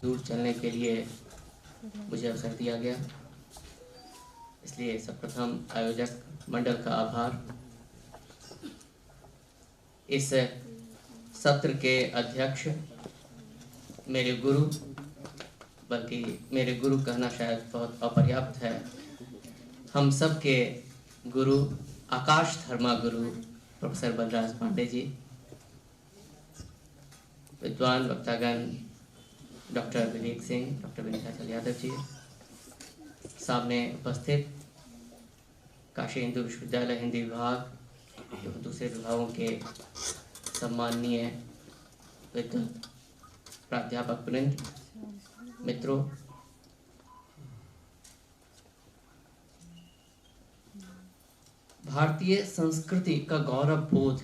दूर चलने के लिए मुझे अवसर दिया गया, इसलिए सर्वप्रथम आयोजक मंडल का आभार। इस सत्र के अध्यक्ष मेरे गुरु, बल्कि मेरे गुरु कहना शायद बहुत अपर्याप्त है, हम सब के गुरु आकाश धर्मा गुरु प्रोफेसर बलराज पांडे जी, विद्वान वक्तागण डॉक्टर विवेक सिंह, डॉक्टर विंध्याचल यादव जी, सामने उपस्थित काशी हिंदू विश्वविद्यालय हिंदी विभाग एवं दूसरे विभागों के सम्माननीय प्राध्यापक वृंद, मित्रों, भारतीय संस्कृति का गौरव बोध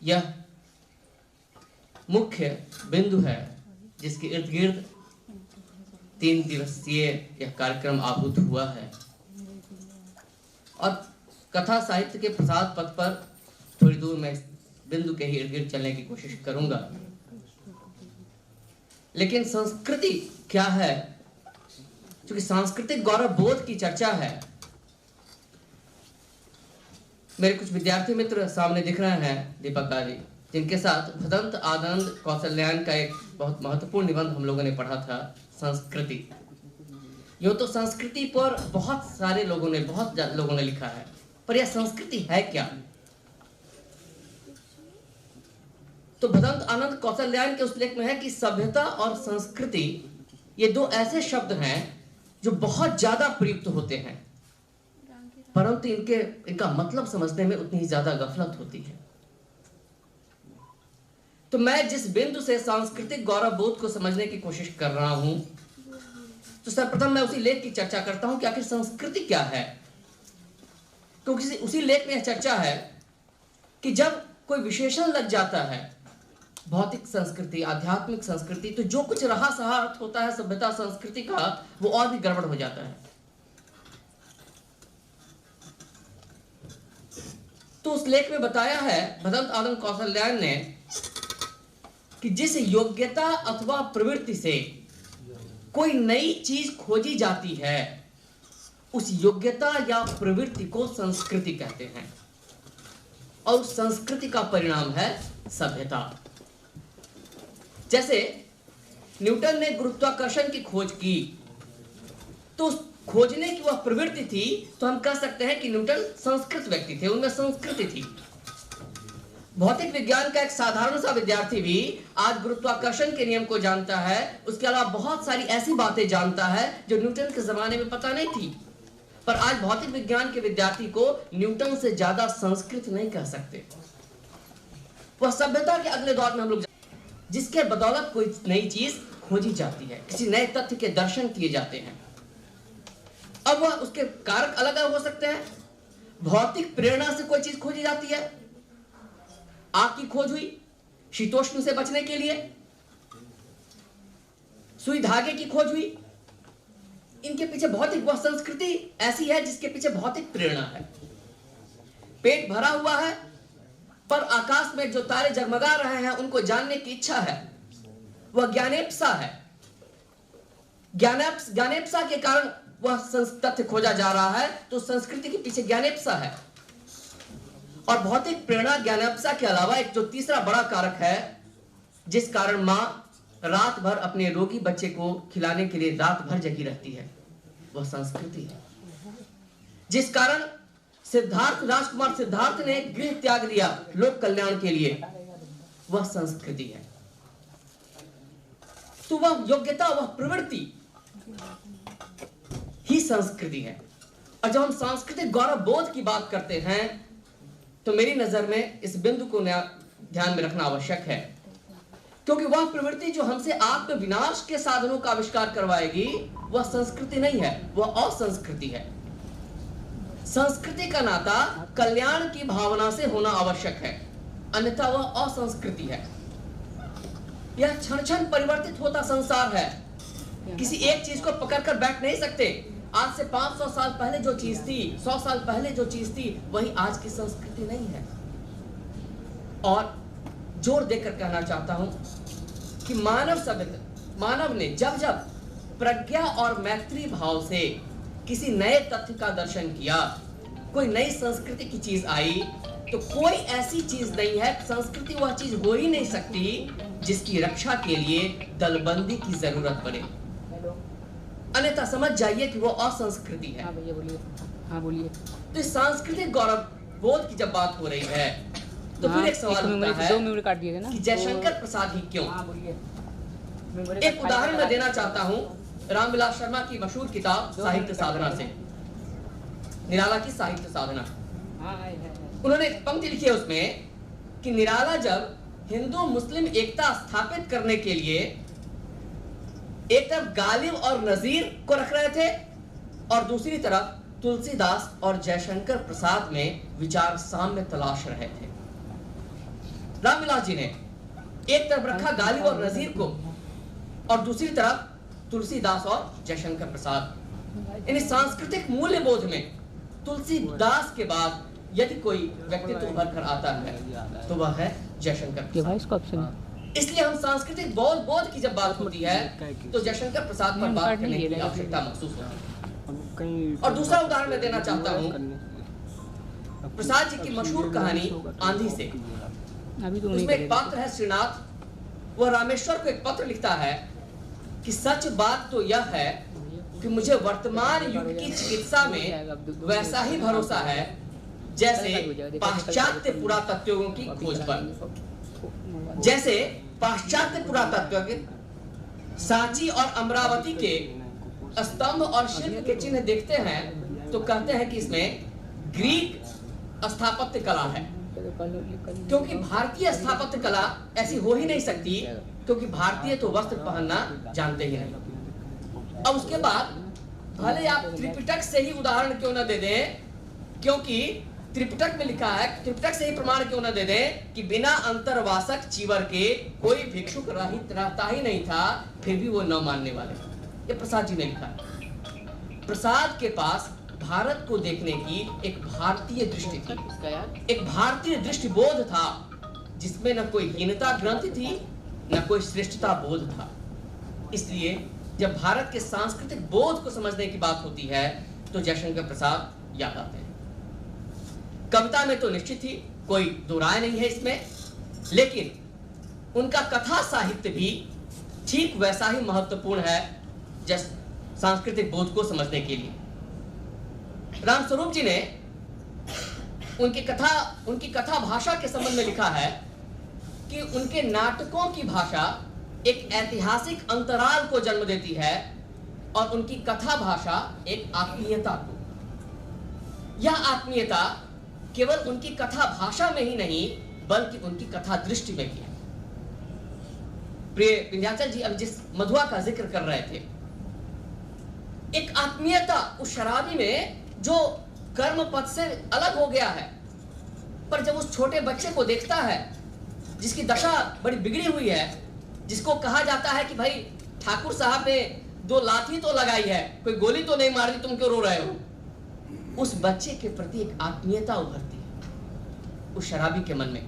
यह मुख्य बिंदु है जिसके इर्द गिर्द 3 दिवसीय यह कार्यक्रम आहूत हुआ है और कथा साहित्य के प्रसाद पथ पर थोड़ी दूर मैं इस बिंदु के ही इर्द गिर्द चलने की कोशिश करूंगा। लेकिन संस्कृति क्या है? क्योंकि सांस्कृतिक गौरव बोध की चर्चा है। मेरे कुछ विद्यार्थी मित्र सामने दिख रहे हैं, दीपक आदि, जिनके साथ भदंत आनंद कौशल्यायन का एक बहुत महत्वपूर्ण निबंध हम लोगों ने पढ़ा था, संस्कृति। यूं तो संस्कृति पर बहुत सारे लोगों ने लिखा है, पर यह संस्कृति है क्या? तो भदंत आनंद कौशल्यायन के उस लेख में है कि सभ्यता और संस्कृति ये 2 ऐसे शब्द हैं जो बहुत ज्यादा प्रयुक्त होते हैं, परंतु इनका मतलब समझने में उतनी ही ज्यादा गफलत होती है। तो मैं जिस बिंदु से सांस्कृतिक गौरव बोध को समझने की कोशिश कर रहा हूं, तो सर्वप्रथम मैं उसी लेख की चर्चा करता हूं कि आखिर संस्कृति क्या है। क्योंकि उसी लेख में यह चर्चा है कि जब कोई विशेषण लग जाता है, भौतिक संस्कृति, आध्यात्मिक संस्कृति, तो जो कुछ रहा सहा होता है सभ्यता संस्कृति का, वो और भी गड़बड़ हो जाता है। तो उस लेख में बताया है भदंत आनंद कौशल्यायन ने कि जिस योग्यता अथवा प्रवृत्ति से कोई नई चीज खोजी जाती है, उस योग्यता या प्रवृत्ति को संस्कृति कहते हैं और उस संस्कृति का परिणाम है सभ्यता। जैसे न्यूटन ने गुरुत्वाकर्षण की खोज की, तो उस खोजने की वह प्रवृत्ति थी, तो हम कह सकते हैं कि न्यूटन संस्कृत व्यक्ति थे, उनमें संस्कृति थी। भौतिक विज्ञान का एक साधारण सा विद्यार्थी भी आज गुरुत्वाकर्षण के नियम को जानता है, उसके अलावा बहुत सारी ऐसी बातें जानता है जो न्यूटन के जमाने में पता नहीं थी। पर आज भौतिक विज्ञान के विद्यार्थी को न्यूटन से ज्यादा संस्कृत नहीं कह सकते। वह सभ्यता के अगले दौर में हम लोग, जिसके बदौलत कोई नई चीज खोजी जाती है, किसी नए तथ्य के दर्शन किए जाते हैं। अब वह उसके कारक अलग अलग हो सकते हैं। भौतिक प्रेरणा से कोई चीज खोजी जाती है, आग की खोज हुई शीतोष्ण से बचने के लिए, सुई धागे की खोज हुई, इनके पीछे भौतिक, वह संस्कृति ऐसी है जिसके पीछे भौतिक प्रेरणा है। पेट भरा हुआ है, पर आकाश में जो तारे जगमगा रहे हैं उनको जानने की इच्छा है, वह ज्ञानेप्सा है। ज्ञानेप्सा के कारण वह तथ्य खोजा जा रहा है, तो संस्कृति के पीछे ज्ञानेप्सा है। और भौतिक प्रेरणा ज्ञानेप्सा के अलावा एक जो तीसरा बड़ा कारक है, जिस कारण मां रात भर अपने रोगी बच्चे को खिलाने के लिए रात भर जगी रहती है, वह संस्कृति है। जिस कारण राजकुमार सिद्धार्थ ने गृह त्याग दिया लोक कल्याण के लिए, वह संस्कृति है। तो वह योग्यता, वह प्रवृत्ति ही संस्कृति है। और जब हम सांस्कृतिक गौरव बोध की बात करते हैं, तो मेरी नजर में इस बिंदु को ध्यान में रखना आवश्यक है, क्योंकि वह प्रवृत्ति जो हमसे आत्म विनाश के साधनों का आविष्कार करवाएगी, वह संस्कृति नहीं है, वह असंस्कृति है। संस्कृति का नाता कल्याण की भावना से होना आवश्यक है, अन्यथा वह असंस्कृति है। यह क्षण क्षण परिवर्तित होता संसार है, किसी एक चीज को पकड़कर बैठ नहीं सकते। आज से 500 साल पहले जो चीज थी, 100 साल पहले जो चीज थी, वही आज की संस्कृति नहीं है। और जोर देकर कहना चाहता हूं कि मानव ने जब जब प्रज्ञा और मैत्री भाव से किसी नए तथ्य का दर्शन किया, कोई नई संस्कृति की चीज आई, तो कोई ऐसी चीज नहीं है, संस्कृति वह चीज हो ही नहीं सकती जिसकी रक्षा के लिए दलबंदी की जरूरत पड़े। अन्यथा समझ जाइए कि वो असंस्कृति है। हाँ भैया बोलिए। हाँ बोलिए। तो इस सांस्कृतिक गौरव बोध की जब बात हो रही है तो फिर एक सवाल उठता है 2 मिनट काट दिए थे ना कि जयशंकर प्रसाद ही क्यों। हाँ बोलिए। एक उदाहरण मैं देना चाहता हूँ रामविलास शर्मा की मशहूर किताब साहित्य साधना से, निराला की साहित्य साधना। उन्होंने एक पंक्ति लिखी है उसमें कि निराला जब हिंदू मुस्लिम एकता स्थापित करने के लिए एक तरफ गालिब और नजीर को रख रहे थे और दूसरी तरफ तुलसीदास और जयशंकर प्रसाद में विचार साम्य तलाश रहे थे। रामविलास जी ने एक तरफ रखा गालिब और नजीर को और दूसरी तरफ तुलसीदास और जयशंकर प्रसाद। इन सांस्कृतिक मूल्य बोध में तुलसीदास के बाद यदि कोई व्यक्तित्व उभर कर आता है तो वह है जयशंकर प्रसाद। इसलिए हम सांस्कृतिक बोध की जब बात होती है तो जयशंकर प्रसाद पर बात करने की आवश्यकता महसूस होती है। और दूसरा उदाहरण मैं देना चाहता हूँ प्रसाद जी की मशहूर कहानी आंधी से। उसमें एक पात्र है श्रीनाथ। वह रामेश्वर को एक पत्र लिखता है कि सच बात तो यह है कि मुझे वर्तमान युग की चिकित्सा में वैसा ही भरोसा है जैसे पाश्चात्य पुरातत्वों की खोज पर। जैसे पाश्चात्य पुरातत्व के सांची और अमरावती के स्तंभ और शिल्प के चिन्ह देखते हैं तो कहते हैं कि इसमें ग्रीक स्थापत्य कला है, क्योंकि भारतीय स्थापत्य कला ऐसी हो ही नहीं सकती, क्योंकि भारतीय तो वस्त्र पहनना जानते ही नहीं। अब उसके बाद भले आप त्रिपिटक से ही उदाहरण क्यों न दे दें, क्योंकि त्रिपिटक में लिखा है, त्रिपिटक से ही प्रमाण क्यों न दे दें कि बिना अंतरवासक चीवर के कोई भिक्षुक रहता ही नहीं था, फिर भी वो न मानने वाले। ये प्रसाद जी ने लिखा। प्रसाद के पास भारत को देखने की एक भारतीय दृष्टि थी, एक भारतीय दृष्टिबोध था जिसमें न कोई हीनता ग्रंथि थी न कोई श्रेष्ठता बोध था। इसलिए जब भारत के सांस्कृतिक बोध को समझने की बात होती है तो जयशंकर प्रसाद याद आते हैं। कविता में तो निश्चित ही कोई दो राय नहीं है इसमें, लेकिन उनका कथा साहित्य भी ठीक वैसा ही महत्वपूर्ण है जैसे सांस्कृतिक बोध को समझने के लिए। रामस्वरूप जी ने उनकी कथा भाषा के संबंध में लिखा है कि उनके नाटकों की भाषा एक ऐतिहासिक अंतराल को जन्म देती है और उनकी कथा भाषा एक आत्मीयता को। यह आत्मीयता केवल उनकी कथा भाषा में ही नहीं बल्कि उनकी कथा दृष्टि में भी है। प्रिय विंध्याचल जी अब जिस मधुआ का जिक्र कर रहे थे, एक आत्मीयता उस शराबी में जो कर्म पद से अलग हो गया है, पर जब उस छोटे बच्चे को देखता है जिसकी दशा बड़ी बिगड़ी हुई है, जिसको कहा जाता है कि भाई ठाकुर साहब ने 2 लाठी तो लगाई है, कोई गोली तो नहीं मार दी, तुम क्यों रो रहे हो, उस बच्चे के प्रति एक आत्मीयता उभरती है उस शराबी के मन में,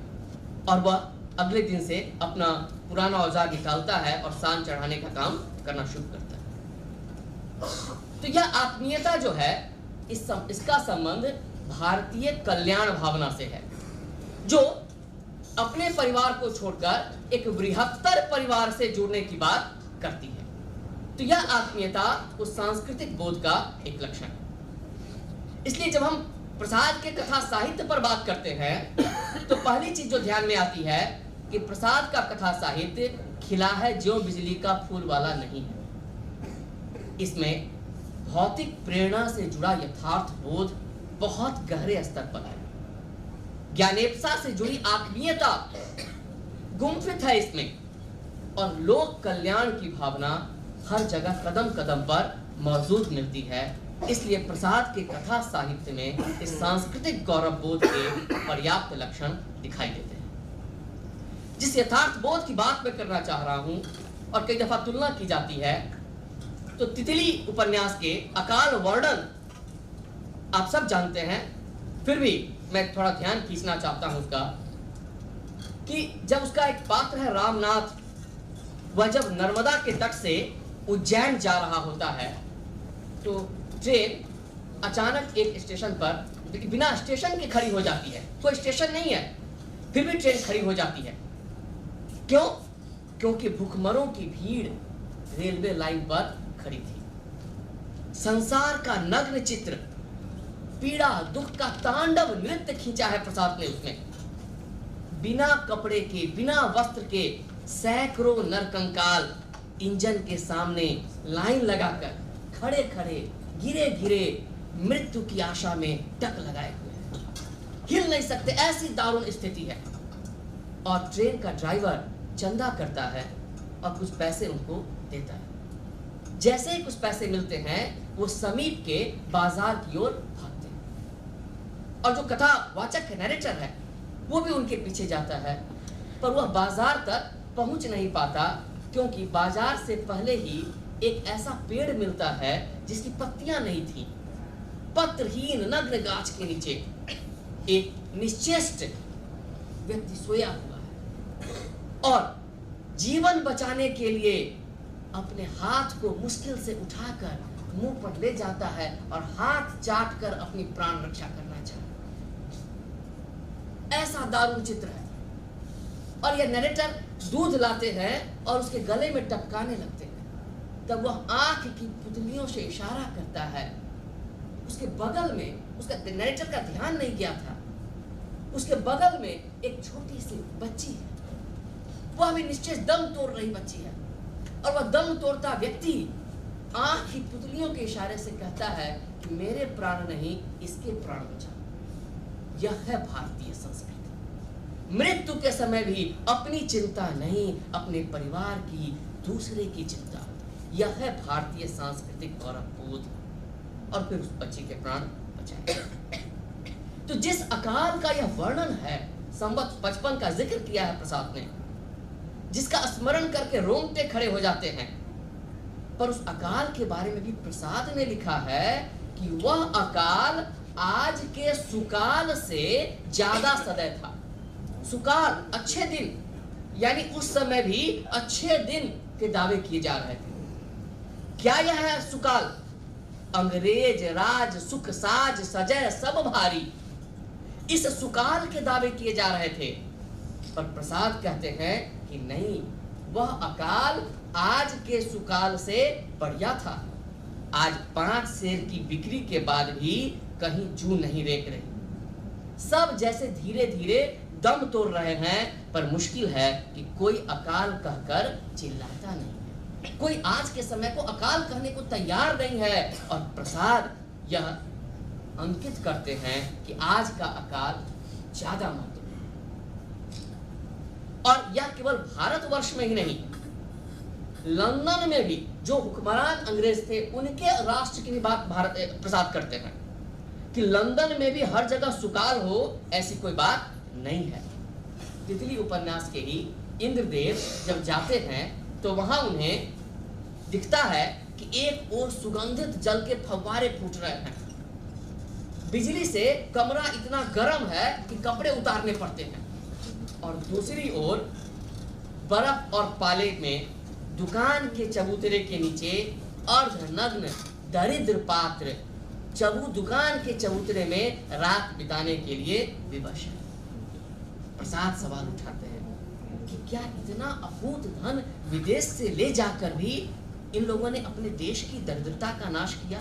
और वह अगले दिन से अपना पुराना औजार निकालता है और सान चढ़ाने का काम करना शुरू करता है। तो यह आत्मीयता जो है इसका संबंध भारतीय कल्याण भावना से है, जो अपने परिवार को छोड़कर एक बृहत्तर परिवार से जुड़ने की बात करती है। तो यह आत्मीयता उस सांस्कृतिक बोध का एक लक्षण है। इसलिए जब हम प्रसाद के कथा साहित्य पर बात करते हैं तो पहली चीज जो ध्यान में आती है कि प्रसाद का कथा साहित्य खिला है जो बिजली का फूल वाला नहीं है। इसमें भौतिक प्रेरणा से जुड़ा यथार्थ बोध बहुत गहरे स्तर पर है। ज्ञानेप्सा से जुड़ी आत्मीयता गुम्फित है इसमें, और लोक कल्याण की भावना हर जगह कदम कदम पर मौजूद मिलती है। इसलिए प्रसाद के कथा साहित्य में इस सांस्कृतिक गौरव बोध के पर्याप्त लक्षण दिखाई देते हैं। जिस यथार्थ बोध की बात मैं करना चाह रहा हूं और कई दफा तुलना की जाती है, तो तितली उपन्यास के अकाल वर्णन आप सब जानते हैं, फिर भी मैं थोड़ा ध्यान खींचना चाहता हूं उसका, कि जब उसका एक पात्र है रामनाथ, वह जब नर्मदा के तट से उज्जैन जा रहा होता है तो ट्रेन अचानक एक स्टेशन पर बिना स्टेशन के खड़ी हो जाती है। कोई स्टेशन नहीं है, फिर भी ट्रेन खड़ी हो जाती है। क्यों? क्योंकि भूखमरों की भीड़ रेलवे लाइन पर खड़ी थी। संसार का नग्न चित्र, पीड़ा दुख का तांडव नृत्य खींचा है प्रसाद ने उसमें। बिना कपड़े के, बिना वस्त्र के सैकड़ों नरकंकाल इंजन के सामने लाइन लगाकर खड़े खड़े, गिरे गिरे, मृत्यु की आशा में टक लगाए हुए हैं। हिल नहीं सकते, ऐसी दारुण स्थिति है। और ट्रेन का ड्राइवर चंदा करता है और कुछ पैसे उनको देता है। जैसे ही कुछ पैसे मिलते हैं वो समीप के बाजार की ओर भागते हैं। और जो कथावाचक नैरेटर है वो भी उनके पीछे जाता है, पर वह बाजार तक पहुंच नहीं पाता, क्योंकि बाजार से पहले ही एक ऐसा पेड़ मिलता है जिसकी पत्तियां नहीं थी। पत्रहीन नग्न गाछ के नीचे एक निश्चेष्ट व्यक्ति सोया हुआ है और जीवन बचाने के लिए अपने हाथ को मुश्किल से उठाकर मुंह पर ले जाता है और हाथ चाट कर अपनी प्राण रक्षा करना चाहता है। ऐसा दारुण चित्र है। और यह नरेटर दूध लाते हैं और उसके गले में टपकाने लगते हैं। तब वह आंख की पुतलियों से इशारा करता है। उसके बगल में, उसका नरेटर का ध्यान नहीं गया था, उसके बगल में एक छोटी सी बच्ची है। वह भी निश्चय दम तोड़ रही बच्ची है और वह दम तोड़ता व्यक्ति आंख की पुतलियों के इशारे से कहता है कि मेरे प्राण नहीं, इसके प्राण बचाओ। यह है भारतीय संस्कृति। मृत्यु के समय भी अपनी चिंता नहीं, अपने परिवार की, दूसरे की चिंता। यह है भारतीय सांस्कृतिक गौरवबोध। और फिर उस बच्ची के प्राण बचाए। तो जिस अकाल का यह वर्णन है, संवत 55 का जिक्र किया है प्रसाद ने, जिसका स्मरण करके रोंगटे खड़े हो जाते हैं, पर उस अकाल के बारे में भी प्रसाद ने लिखा है कि वह अकाल आज के सुकाल से ज्यादा सदै था। सुकाल अच्छे दिन, यानी उस समय भी अच्छे दिन के दावे किए जा रहे थे। क्या यह है सुकाल? अंग्रेज राज सुख साज सजय सब भारी, इस सुकाल के दावे किए जा रहे थे। पर प्रसाद कहते हैं कि नहीं, वह अकाल आज के सुकाल से बढ़िया था। आज 5 सेर की बिक्री के बाद भी कहीं जू नहीं रेक रही। सब जैसे धीरे धीरे दम तोड़ रहे हैं, पर मुश्किल है कि कोई अकाल कहकर चिल्लाता नहीं। कोई आज के समय को अकाल कहने को तैयार नहीं है। और प्रसाद यह अंकित करते हैं कि आज का अकाल ज्यादा महत्वपूर्ण है। और यह केवल भारतवर्ष में ही नहीं, लंदन में भी जो हुक्मरान अंग्रेज थे उनके राष्ट्र की भी बात भारत प्रसाद करते हैं कि लंदन में भी हर जगह सुकाल हो, ऐसी कोई बात नहीं है। तितली उपन्यास के ही इंद्रदेव जब जाते हैं तो वहां उन्हें दिखता है कि एक ओर सुगंधित जल के फव्वारे फूट रहे हैं, बिजली से कमरा इतना गर्म है कि कपड़े उतारने पड़ते हैं, और दूसरी ओर बर्फ और पाले में दुकान के चबूतरे के नीचे अर्धनग्न दरिद्र पात्र चबू दुकान के चबूतरे में रात बिताने के लिए विवश है। प्रसाद सवाल उठाते हैं कि क्या इतना अभूत धन विदेश से ले जाकर भी इन लोगों ने अपने देश की दरिद्रता का नाश किया?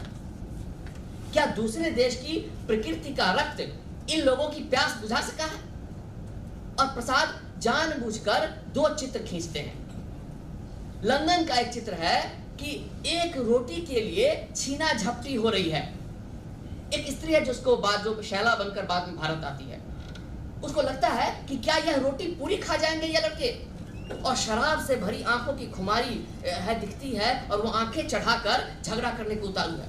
क्या दूसरे देश की प्रकृति का रक्त इन लोगों की प्यास बुझा सका है? और प्रसाद जानबूझकर 2 चित्र खींचते हैं। लंदन का एक चित्र है कि एक रोटी के लिए छीना झपटी हो रही है। एक स्त्री है जिसको बाद जो शैला बनकर बाद में भारत आती है, उसको लगता है कि क्या यह रोटी पूरी खा जाएंगे ये लड़के, और शराब से भरी आंखों की खुमारी है दिखती है, और वो आंखें चढ़ाकर झगड़ा करने को उतारू है,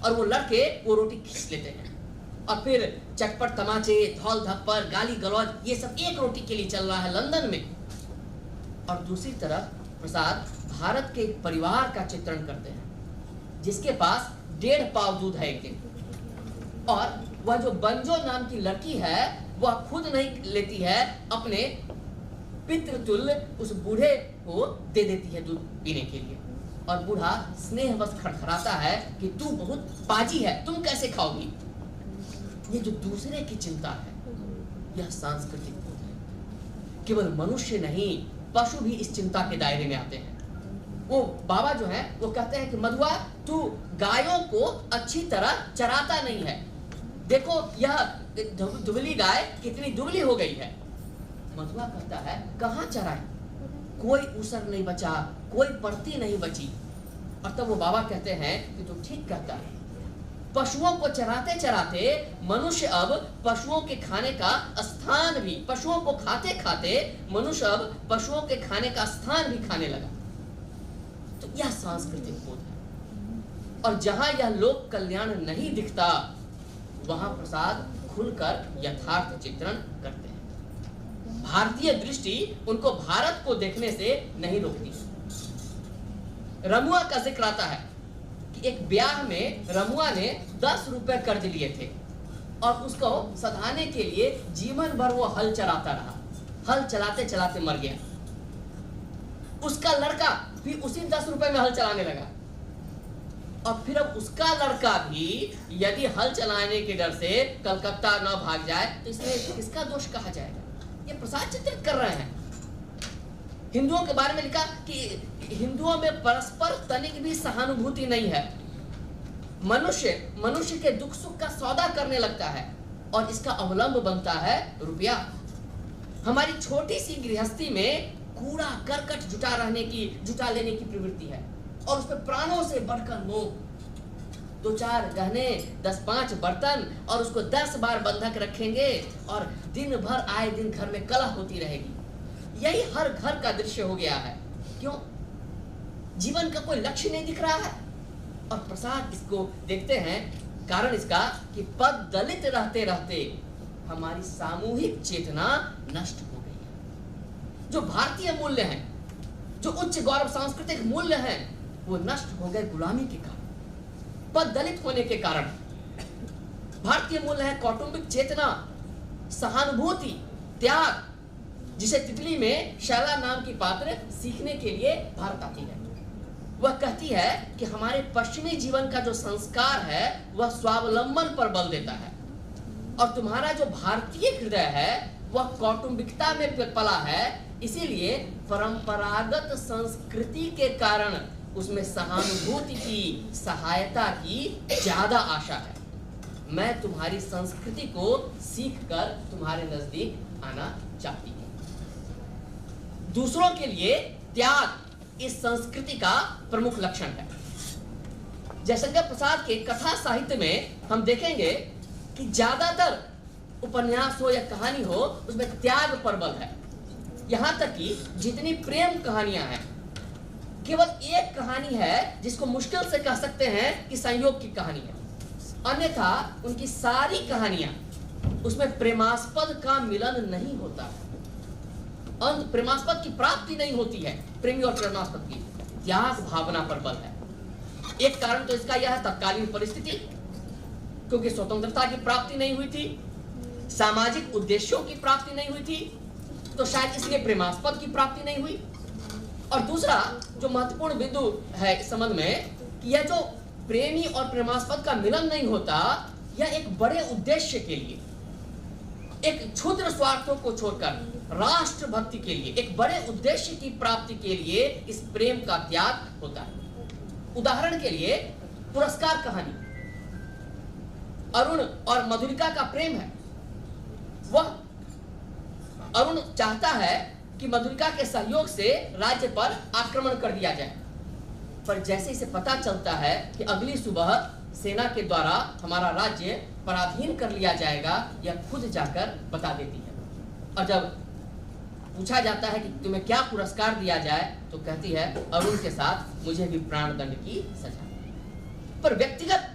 और वो लड़के वो रोटी खींच लेते हैं। और फिर चटपट तमाचे, धौल धप्पर, गाली गलौज, ये सब एक रोटी के लिए चल रहा है लंदन में। और दूसरी तरफ प्रसाद भारत के एक परिवार का चित्रण करते हैं जिसके पास 1.5 पाव दूध है एक दिन, और वह जो बंजो नाम की लड़की है वह खुद नहीं लेती है, अपने पितृतुल्य उस बूढ़े को दे देती है दूध पीने के लिए, और बूढ़ा स्नेहवश खड़खड़ाता है कि तू बहुत पाजी है, तुम कैसे खाओगी। ये जो दूसरे की चिंता है, यह सांस्कृतिक बोध है। केवल मनुष्य नहीं, पशु भी इस चिंता के दायरे में आते हैं। वो बाबा जो है वो कहते हैं कि मधुआ, तू गायों को अच्छी तरह चराता नहीं है, देखो यह दुबली गाय कितनी दुबली हो गई है। मधुआ कहता है कहाँ चराए, कोई उसर नहीं बचा, कोई पड़ती नहीं बची। और तब वो बाबा कहते हैं कि तू ठीक कहता है, पशुओं को चराते चराते मनुष्य अब पशुओं के खाने का स्थान भी, पशुओं को खाते खाते मनुष्य अब पशुओं के खाने का स्थान भी खाने लगा। तो यह सांस्कृतिक बोध है। और जहां यह लोक कल्याण नहीं दिखता, वहां प्रसाद खुलकर यथार्थ चित्रण करते हैं। भारतीय दृष्टि उनको भारत को देखने से नहीं रोकती। रमुआ का जिक्र आता है कि एक ब्याह में रमुआ ने 10 रुपए कर्ज लिए थे और उसको सधाने के लिए जीवन भर वो हल चलाता रहा। हल चलाते चलाते मर गया। उसका लड़का भी उसी 10 रुपए में हल चलाने लगा, और फिर अब उसका लड़का भी यदि हल चलाने के डर से कलकत्ता न भाग जाए तो इसमें किसका दोष कहा जाएगा। ये प्रसाद चित्रित कर रहे हैं। हिंदुओं के बारे में लिखा कि हिंदुओं में परस्पर तनिक भी सहानुभूति नहीं है। मनुष्य के दुख सुख का सौदा करने लगता है और इसका अवलंब बनता है रुपया। हमारी छोटी सी गृहस्थी में कूड़ा करकट जुटा लेने की प्रवृत्ति है, और उस पर प्राणों से बढ़कर मोह। 2-4 गहने, 10-5 बर्तन, और उसको 10 बार बंधक रखेंगे, और दिन भर आए दिन घर में कलह होती रहेगी। यही हर घर का दृश्य हो गया है। क्यों? जीवन का कोई लक्ष्य नहीं दिख रहा है। और प्रसाद इसको देखते हैं, कारण इसका कि पद दलित रहते रहते हमारी सामूहिक चेतना नष्ट हो गई है। जो भारतीय मूल्य हैं, जो उच्च गौरव सांस्कृतिक मूल्य हैं, वो नष्ट हो गए गुलामी के कारण, पद दलित होने के कारण। भारतीय मूल्य है कौटुंबिक चेतना, सहानुभूति, त्याग, जिसे तितली में शैला नाम की पात्र सीखने के लिए भारत आती है। वह कहती है कि हमारे पश्चिमी जीवन का जो संस्कार है वह स्वावलंबन पर बल देता है, और तुम्हारा जो भारतीय हृदय है वह कौटुंबिकता में पला है। इसीलिए परंपरागत संस्कृति के कारण उसमें सहानुभूति की, सहायता की ज्यादा आशा है। मैं तुम्हारी संस्कृति को सीखकर तुम्हारे नजदीक आना चाहती हूँ। दूसरों के लिए त्याग इस संस्कृति का प्रमुख लक्षण है। जयशंकर प्रसाद के कथा साहित्य में हम देखेंगे कि ज्यादातर उपन्यास हो या कहानी हो, उसमें त्याग पर बल है। यहां तक कि जितनी प्रेम कहानियां हैं, केवल एक कहानी है जिसको मुश्किल से कह सकते हैं कि संयोग की कहानी है, अन्यथा उनकी सारी कहानियां उसमें प्रेमास्पद का मिलन नहीं होता है, प्रेमास्पद की प्राप्ति नहीं होती है। प्रेमी और प्रेमास्पद की त्याग भावना पर बल है। एक कारण तो इसका यह है तत्कालीन परिस्थिति, क्योंकि स्वतंत्रता की प्राप्ति नहीं हुई थी, सामाजिक उद्देश्यों की प्राप्ति नहीं हुई थी, तो शायद इसलिए प्रेमास्पद की प्राप्ति नहीं हुई। और दूसरा जो महत्वपूर्ण बिंदु है इस संबंध में कि यह जो प्रेमी और प्रेमास्पद का मिलन नहीं होता, यह एक बड़े उद्देश्य के लिए, एक क्षुद्र स्वार्थों को छोड़कर राष्ट्र भक्ति के लिए, एक बड़े उद्देश्य की प्राप्ति के लिए इस प्रेम का त्याग होता है। उदाहरण के लिए पुरस्कार कहानी, अरुण और मधुलिका का प्रेम है। वह अरुण चाहता है कि मधुलिका के सहयोग से राज्य पर आक्रमण कर दिया जाए, पर जैसे इसे पता चलता है कि अगली सुबह सेना के द्वारा हमारा राज्य पराधीन कर लिया जाएगा, यह खुद जाकर बता देती है। और जब पूछा जाता है कि तुम्हें क्या पुरस्कार दिया जाए, तो कहती है अरुण के साथ मुझे भी प्राणदंड की सजा। पर व्यक्तिगत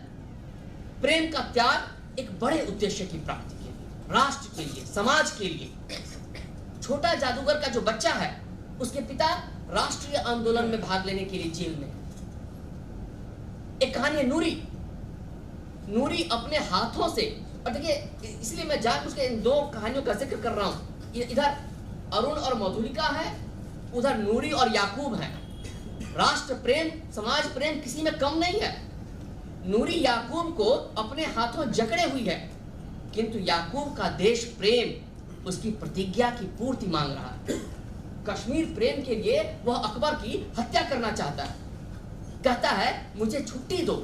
प्रेम का त्याग एक बड़े उद्देश्य की प्राप्ति के लिए, राष्ट्र के लिए, समाज के लिए। छोटा जादूगर का जो बच्चा है, उसके पिता राष्ट्रीय आंदोलन में भाग लेने के लिए जेल में। एक कहानी है नूरी अपने हाथों से, और देखिए इसलिए मैं जानबूझ के इन दो कहानियों का जिक्र कर रहा हूं। इधर अरुण और मधुलिका है, उधर नूरी और याकूब हैं। राष्ट्र प्रेम, समाज प्रेम किसी में कम नहीं है। नूरी याकूब को अपने हाथों जकड़े हुई है, किंतु याकूब का देश प्रेम उसकी प्रतिज्ञा की पूर्ति मांग रहा है। कश्मीर प्रेम के लिए वह अकबर की हत्या करना चाहता है। कहता है मुझे छुट्टी दो,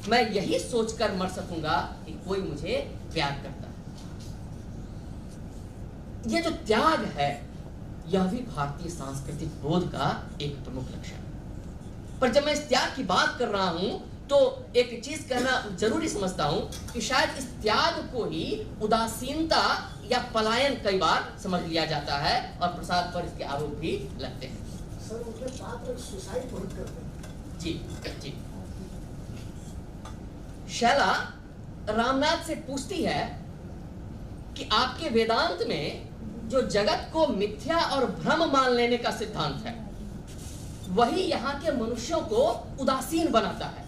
मैं यही सोचकर मर सकूंगा कि कोई मुझे प्यार करता है। यह जो त्याग है, यह भी भारतीय सांस्कृतिक बोध का एक प्रमुख लक्षण है। पर जब मैं इस त्याग की बात कर रहा हूं तो एक चीज कहना जरूरी समझता हूं कि शायद इस त्याग को ही उदासीनता या पलायन कई बार समझ लिया जाता है और प्रसाद पर इसके आरोप भी लगते हैं। सर उनके पात्र सुसाइड बहुत करते हैं। जी जी। शैला रामनाथ से पूछती है कि आपके वेदांत में जो जगत को मिथ्या और भ्रम मान लेने का सिद्धांत है, वही यहाँ के मनुष्यों को उदासीन बनाता है।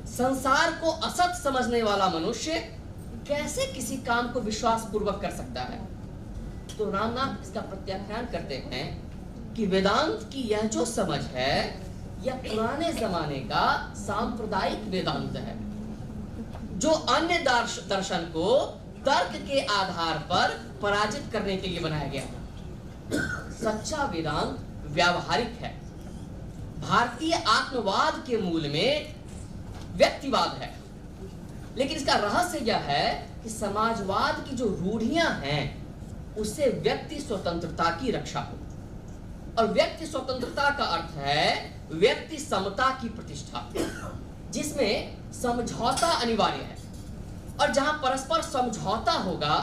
संसार को असत समझने वाला मनुष्य कैसे किसी काम को विश्वास पूर्वक कर सकता है? तो रामनाथ इसका प्रत्याख्यान करते हैं कि वेदांत की यह जो समझ है, यह पुराने जमाने का सांप्रदायिक वेदांत है, जो अन्य दर्शन को तर्क के आधार पर पराजित करने के लिए बनाया गया। सच्चा वेदांत व्यावहारिक है। भारतीय आत्मवाद के मूल में व्यक्तिवाद है, लेकिन इसका रहस्य यह है कि समाजवाद की जो रूढ़ियां हैं, उससे व्यक्ति स्वतंत्रता की रक्षा हो। और व्यक्ति स्वतंत्रता का अर्थ है व्यक्ति समता की प्रतिष्ठा, जिसमें समझौता अनिवार्य है। और जहां परस्पर समझौता होगा,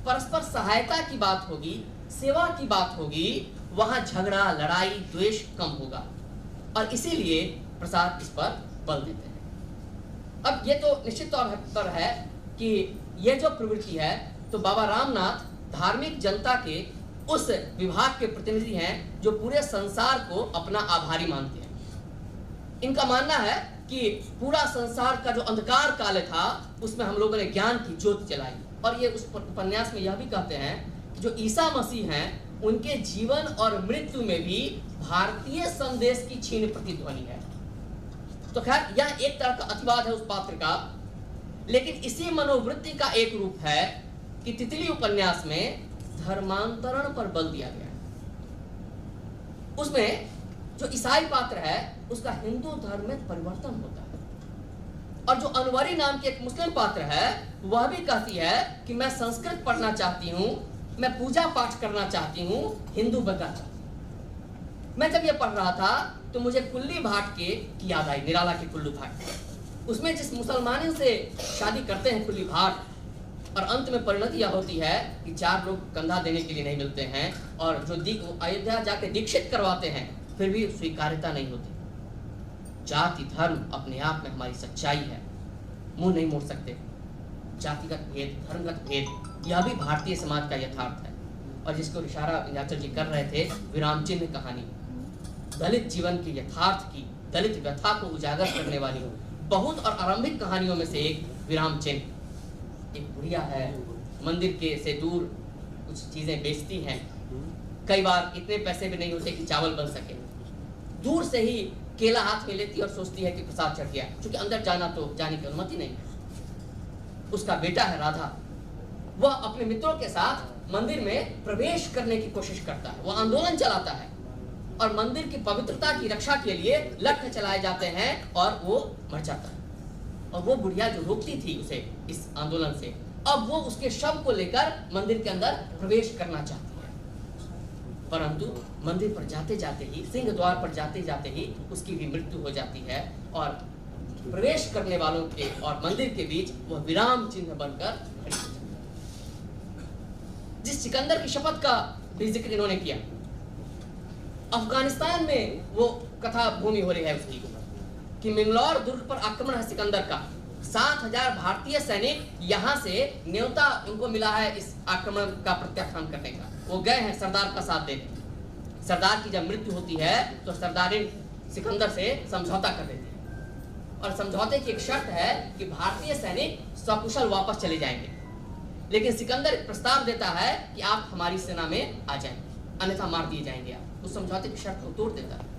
परस्पर सहायता की बात होगी, सेवा की बात होगी, वहां झगड़ा, लड़ाई, द्वेष कम होगा। और इसीलिए प्रसाद इस पर बल देते हैं। अब ये तो निश्चित तौर पर है कि यह जो प्रवृत्ति है, तो बाबा रामनाथ धार्मिक जनता के उस विभाग के प्रतिनिधि हैं जो पूरे संसार को अपना आभारी मानते हैं। इनका मानना है कि पूरा संसार का जो अंधकार काल था, उसमें हम लोगों ने ज्ञान की ज्योति जलाई। और ये उस उपन्यास में यह भी कहते हैं कि जो ईसा मसीह हैं, उनके जीवन और मृत्यु में भी भारतीय संदेश की क्षीण प्रतिध्वनि है। तो खैर यह एक तरह का अतिवाद है उस पात्र का, लेकिन इसी मनोवृत्ति का एक रूप है कि तितली उपन्यास में धर्मांतरण पर बल दिया गया है। उसमें जो ईसाई पात्र है, उसका हिंदू धर्म में परिवर्तन होता है। और जो अनवरी नाम की एक मुस्लिम पात्र है, वह भी कहती है कि मैं संस्कृत पढ़ना चाहती हूँ, मैं पूजा पाठ करना चाहती हूँ, हिंदू बनना चाहती हूँ। मैं जब ये पढ़ रहा था तो मुझे कुल्ली भाट की याद आई, निराला की कुल्लू भाट। उसमें जिस मुसलमानों से शादी करते हैं कुल्ली भाट, और अंत में परिणति यह होती है कि 4 लोग कंधा देने के लिए नहीं मिलते हैं, और जो अयोध्या जाके दीक्षित करवाते हैं, फिर भी स्वीकार्यता नहीं होती। जाति धर्म अपने आप में हमारी सच्चाई है, मुंह नहीं मोड़ सकते। जातिगत भेद, धर्मगत भेद, यह भी भारतीय समाज का यथार्थ है। और जिसको इशारा नीलाचल जी कर रहे थे, विराम चिन्ह कहानी, दलित जीवन के यथार्थ की, दलित व्यथा को उजागर करने वाली बहुत और आरंभिक कहानियों में से एक विराम चिन्ह। एक बुढ़िया है, मंदिर के से दूर कुछ चीजें बेचती हैं। कई बार इतने पैसे भी नहीं होते कि चावल बन सके। दूर से ही केला हाथ में लेती और सोचती है कि प्रसाद चढ़ गया, क्योंकि अंदर जाने की अनुमति नहीं है। उसका बेटा है राधा, वह अपने मित्रों के साथ मंदिर में प्रवेश करने की कोशिश करता है। वह आंदोलन चलाता है और मंदिर की पवित्रता की रक्षा के लिए लठ चलाए जाते हैं और वो मर जाता है। और वो बुढ़िया जो रोकती थी उसे इस आंदोलन से, अब वो उसके शव को लेकर मंदिर के अंदर प्रवेश करना चाहती है। परंतु मंदिर पर जाते जाते ही, सिंह द्वार पर जाते जाते ही उसकी भी मृत्यु हो जाती है और प्रवेश करने वालों के और मंदिर के बीच वह विराम चिन्ह बनकर खड़ी हो जाती है। जिस सिकंदर की शपथ का भी जिक्र इन्होंने किया, अफगानिस्तान में वो कथा भूमि हो रही है उसकी कि मिंगलौर दुर्ग पर आक्रमण है सिकंदर का। 7000 भारतीय सैनिक यहाँ से न्योता उनको मिला है इस आक्रमण का प्रत्याख्यान करने का। वो गए हैं सरदार का साथ देने। सरदार की जब मृत्यु होती है तो सरदारिन सिकंदर से समझौता कर देती है और समझौते की एक शर्त है कि भारतीय सैनिक सकुशल वापस चले जाएंगे। लेकिन सिकंदर एक प्रस्ताव देता है कि आप हमारी सेना में आ जाएं। अन्यथा मार दिए जाएंगे आप। उस समझौते की शर्त को तोड़ देता है।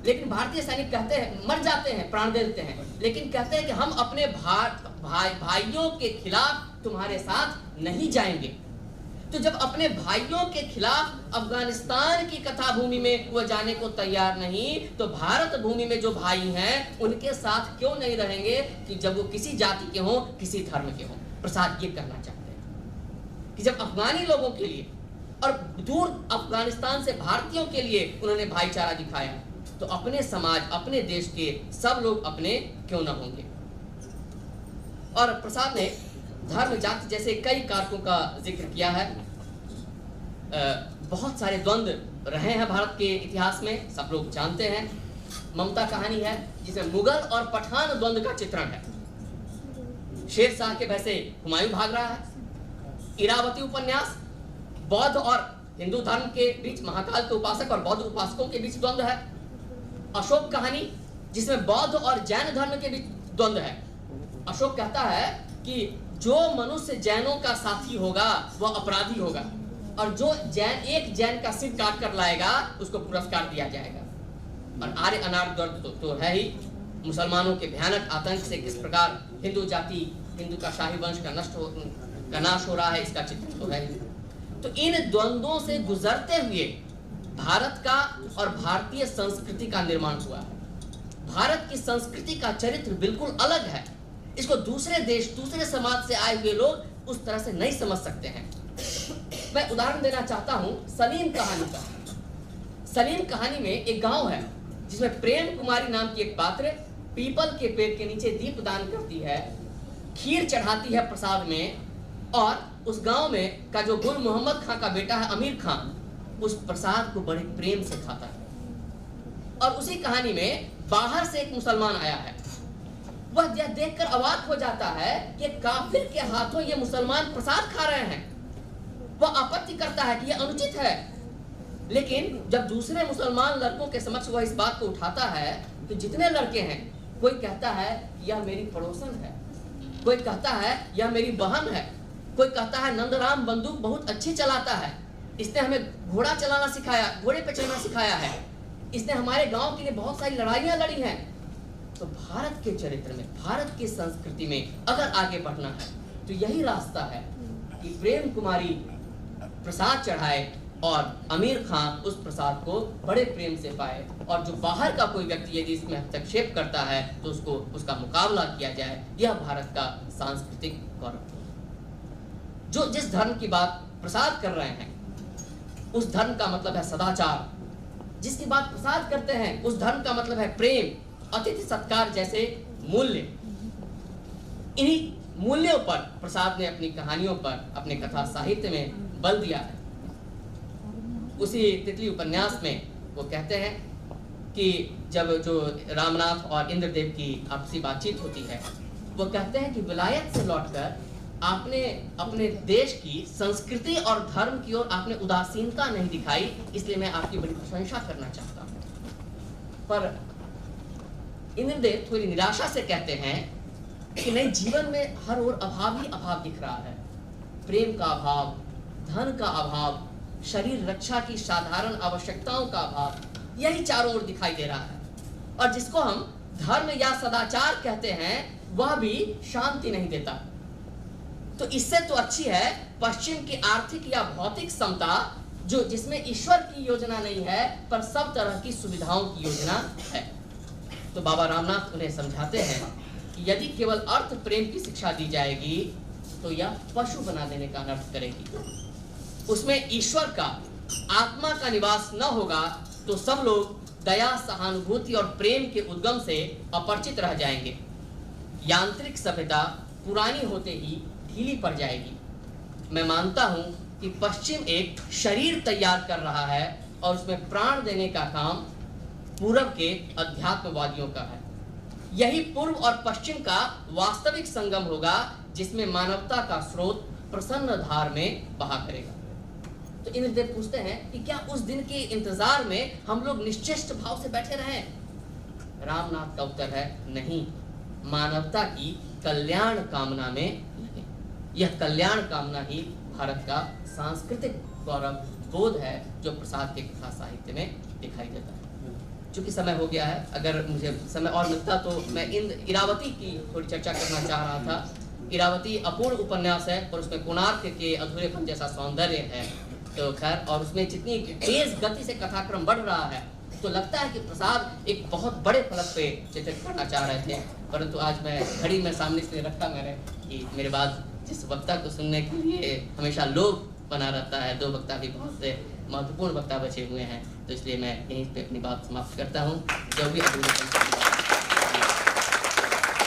लेकिन भारतीय सैनिक कहते हैं, मर जाते हैं, प्राण दे देते हैं, लेकिन कहते हैं कि हम अपने भाइयों के खिलाफ तुम्हारे साथ नहीं जाएंगे। तो जब अपने भाइयों के खिलाफ अफगानिस्तान की कथा भूमि में वह जाने को तैयार नहीं, तो भारत भूमि में जो भाई हैं उनके साथ क्यों नहीं रहेंगे कि जब वो किसी जाति के हों, किसी धर्म के हों। प्रसाद ये कहना चाहते हैं कि जब अफगानी लोगों के लिए और दूर अफगानिस्तान से भारतीयों के लिए उन्होंने भाईचारा दिखाया, तो अपने समाज, अपने देश के सब लोग अपने क्यों न होंगे। और प्रसाद ने धर्म, जाति जैसे कई कारकों का जिक्र किया है। बहुत सारे द्वंद्व रहे हैं भारत के इतिहास में, सब लोग जानते हैं। ममता कहानी है जिसमें मुगल और पठान द्वंद्व का चित्रण है। शेर शाह के भय से हुमायूं भाग रहा है। इरावती उपन्यास बौद्ध और हिंदू धर्म के बीच, महाकाल के उपासक और बौद्ध उपासकों के बीच द्वंद्व है। अशोक कहानी जिसमें बौद्ध और जैन धर्म के बीच द्वंद्व है। अशोक कहता है कि जो मनुष्य जैनों का साथी होगा वह अपराधी होगा, और जो एक जैन का सिर काट कर लाएगा उसको पुरस्कार दिया जाएगा। और आर्य अनार्य द्वंद्व तो है ही। मुसलमानों के भयानक आतंक से किस प्रकार हिंदू जाति, हिंदू का शाही वंश का नाश हो रहा है, इसका चित्रण तो है ही। तो इन द्वंद्वों से गुजरते हुए भारत का और भारतीय संस्कृति का निर्माण हुआ है। भारत की संस्कृति का चरित्र बिल्कुल अलग है। इसको दूसरे देश, दूसरे समाज से आए हुए लोग उस तरह से नहीं समझ सकते हैं। मैं उदाहरण देना चाहता हूं सलीम कहानी का। सलीम कहानी में एक गांव है जिसमें प्रेम कुमारी नाम की एक पात्र पीपल के पेड़ के नीचे दीपदान करती है, खीर चढ़ाती है प्रसाद में, और उस गांव में का जो गुल मोहम्मद खां का बेटा है अमीर खान, उस प्रसाद को बड़े प्रेम से खाता है। और उसी कहानी में बाहर से एक मुसलमान आया है। वह यह देखकर अवाक हो जाता है कि काफिर के हाथों ये मुसलमान प्रसाद खा रहे हैं। वह आपत्ति करता है कि यह अनुचित है। लेकिन जब दूसरे मुसलमान लड़कों के समक्ष वह इस बात को उठाता है तो जितने लड़के हैं, कोई कहता है यह मेरी पड़ोसन है, कोई कहता है यह मेरी बहन है, कोई कहता है नंदराम बंदूक बहुत अच्छी चलाता है, इसने हमें घोड़ा चलाना सिखाया, घोड़े पे चलना सिखाया है, इसने हमारे गांव के लिए बहुत सारी लड़ाइयां लड़ी हैं। तो भारत के चरित्र में, भारत की संस्कृति में अगर आगे बढ़ना है तो यही रास्ता है कि प्रेम कुमारी प्रसाद चढ़ाए और अमीर खान उस प्रसाद को बड़े प्रेम से पाए, और जो बाहर का कोई व्यक्ति यदि इसमें हस्तक्षेप करता है तो उसको उसका मुकाबला किया जाए। यह भारत का सांस्कृतिक गौरव। जो जिस धर्म की बात प्रसाद कर रहे हैं उस धर्म का मतलब है सदाचार। जिसकी बात प्रसाद करते हैं उस धर्म का मतलब है प्रेम, अतिथि सत्कार जैसे मूल्य। इन्हीं मूल्यों पर प्रसाद ने अपनी कहानियों पर, अपने कथा साहित्य में बल दिया है। उसी तितली उपन्यास में वो कहते हैं कि जब जो रामनाथ और इंद्रदेव की आपसी बातचीत होती है, वो कहते हैं कि विलायत से लौटकर आपने अपने देश की संस्कृति और धर्म की ओर आपने उदासीनता नहीं दिखाई, इसलिए मैं आपकी बड़ी प्रशंसा करना चाहता हूँ। पर इंद्रदेव थोड़ी निराशा से कहते हैं कि नहीं, जीवन में हर ओर अभाव ही अभाव दिख रहा है। प्रेम का अभाव, धन का अभाव, शरीर रक्षा की साधारण आवश्यकताओं का अभाव, यही चारों ओर दिखाई दे रहा है। और जिसको हम धर्म या सदाचार कहते हैं वह भी शांति नहीं देता। तो इससे तो अच्छी है पश्चिम की आर्थिक या भौतिक समता, जो जिसमें ईश्वर की योजना नहीं है पर सब तरह की सुविधाओं की योजना है। तो बाबा रामनाथ उन्हें समझाते हैं कि यदि केवल अर्थ प्रेम की शिक्षा दी जाएगी तो यह पशु बना देने का अनर्थ करेगी। उसमें ईश्वर का, आत्मा का निवास न होगा तो सब लोग दया, सहानुभूति और प्रेम के उद्गम से अपरिचित रह जाएंगे। यांत्रिक सभ्यता पुरानी होते ही ढीली पड़ जाएगी। मैं मानता हूं कि पश्चिम एक शरीर तैयार कर रहा है और उसमें प्राण देने का काम पूर्व के अध्यात्मवादियों का है। यही पूर्व और पश्चिम का वास्तविक संगम होगा जिसमें मानवता का स्रोत प्रसन्न धार में बहा करेगा। तो इंद्रदेव पूछते हैं कि क्या उस दिन के इंतजार में हम लोग निश्चिष्ट भाव से बैठे रहें? रामनाथ का उत्तर है नहीं, मानवता की कल्याण कामना में नहीं। यह कल्याण कामना ही भारत का सांस्कृतिक गौरव बोध है जो प्रसाद के कथा साहित्य में दिखाई देता है। चूंकि समय हो गया है, अगर मुझे समय और मिलता तो मैं इरावती की थोड़ी चर्चा करना चाह रहा था। इरावती अपूर्ण उपन्यास है और उसमें कोणार्क के अधूरेपन जैसा सौंदर्य है, तो खैर, और उसमें जितनी तेज गति से कथाक्रम बढ़ रहा है तो लगता है कि प्रसाद एक बहुत बड़े फलक पे चित्रित करना चाह रहे थे। परंतु आज मैं घड़ी में सामने इसलिए रखा मैंने कि मेरे बाद जिस वक्ता को सुनने के लिए हमेशा लोभ बना रहता है, 2 वक्ता भी बहुत से महत्वपूर्ण वक्ता बचे हुए हैं, तो इसलिए मैं यहीं पे अपनी बात समाप्त करता हूँ। जो भी